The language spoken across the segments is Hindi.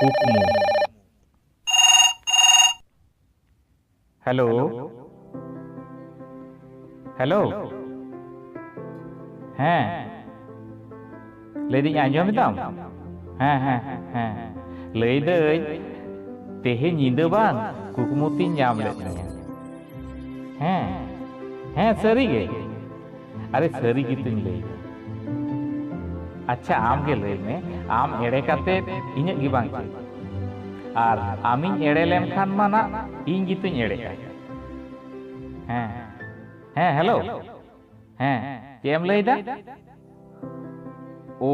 कुकमु। हेलो हेलो हाँ लैदी आंजम दाम हाँ हाँ हाँ लैदे तेहे नींद बांग कुकमुती नाम लेते हाँ हाँ सरी गे अरे सरी की तुम ले अच्छा आम के ले में आम एड़े काते इन्हें की बांग आर आमिन एड़े लेम खान माना इन की तुम एड़े हाँ हाँ हेलो हाँ चेम लेदा ओ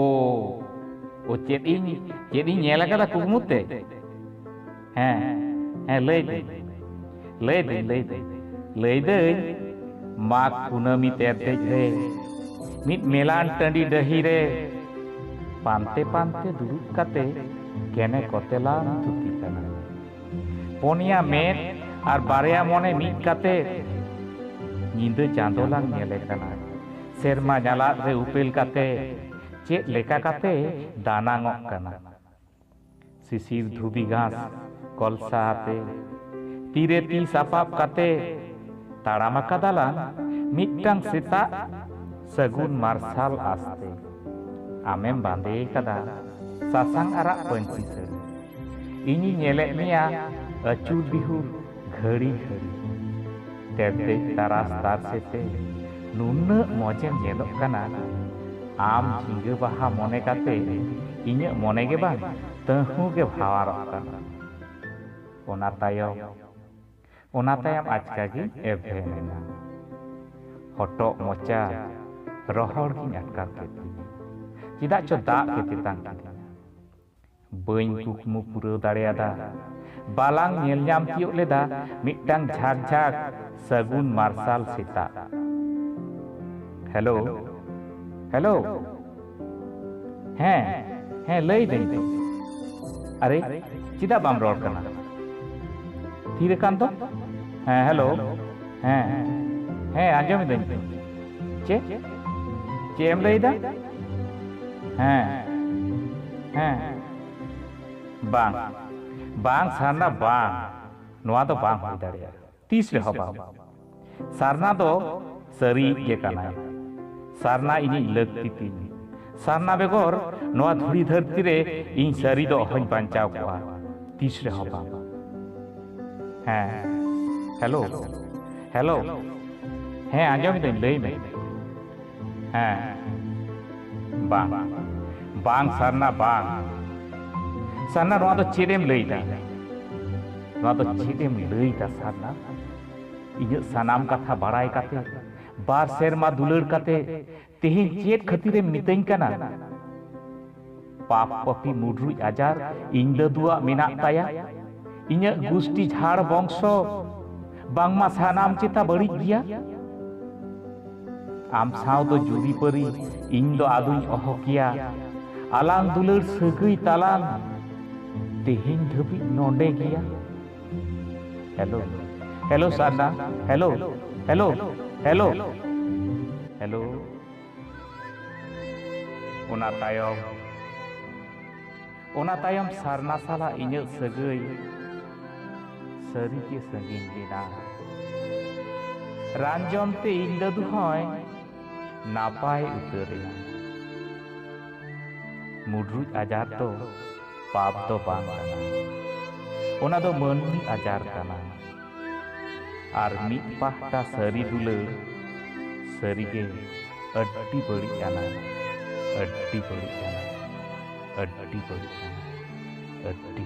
चेदी नेला कदा कुकमुते हाँ हाँ ले दे माग कुनामी तेरते रे मिट मेलान टंडी दही रे पांते पांते दुरुप काते केने कोतेलान तुती कना पोनिया मेट आर बारिया मोने मिट काते नींद चांदोलांग नेले कना सेरमा जाला रे उपेल काते चेक लेका काते दानांगोक कना सिसिर धुबी घास कलसा आते तीरे ती सापाप काते ताड़ाम कादालांग मिट्टांग सेता सगुन मार्शल आस्ते आमेम बांदे कदा सासांग आराग पंची सरी इनी नेले मिया अचूर बिहुर घड़ी घड़ी तेरते तारास तार सेते नुन्ना मौजेम नेलोक कना आम झिंगे बाहा मोने काते इन्या मोने के बांग तहु के भावारोक कना ओना तायम आजका की एभेनेना हटो मोचा रोहड़ की अटकार केती चिदा चो दाग केती तांग बइन कुकमु पुरो दाड़ेयादा बालांग नेल ᱧᱟᱢ तियोग लेदा मिट्टांग झाग झाग सगुन मार्शल सेता हेलो हेलो हाँ हाँ लई दे अरे चिदा बाम रोड कना थीरे कान तो हाँ हेलो हाँ हाँ आंजम दे चे चे एम लई दा हाँ हाँ बांग बांग सारना बांग नोआ तो बांग हुई दाड़िया तीस ले हो बांग सारना तो सरी ये कना सारना इनी लगती थी सारना बेगोर नोआ धुड़ी धरती रे इन सरी दो हन पंचाव कोआ तीस ले हो बांग हाँ हेलो हेलो हाँ आंजम दे लई में हाँ बांग बांग सारना सारना नोआ तो चेदेम लईदा नोआ तो चेदेम लईदा सारना इन्हें सनाम कथा बड़ाई काते बार सेरमा दुलड़ काते तेहिं चेत खतिरे मितैं कना पाप पपी मुड्रुज आजार इन लदुआ मेना ताया इन्हें गुस्टी झाड़ वंशो बांगमा सनाम चेता बड़ी गिया आम साव दो जुदी परी इन दो आदुई अहोकिया आलांग दुलड़ सगई तालांग तेहिं धबी नोंडे गिया हेलो हेलो सारना हेलो हेलो हेलो हेलो ओना तायम सारना साला इन्हें सगई सरी के संगीन लेना रांजम ते इन लदु होय नापाय उतरेना मुड्रुज आजार तो पाप तो बांग कना ओना दो मनमी आजार कना आर मिट पाहटा सरी दुलड़ सरी गे अड्डी बड़ी कना अड्डी बड़ी कना अड्डी बड़ी कना अड्डी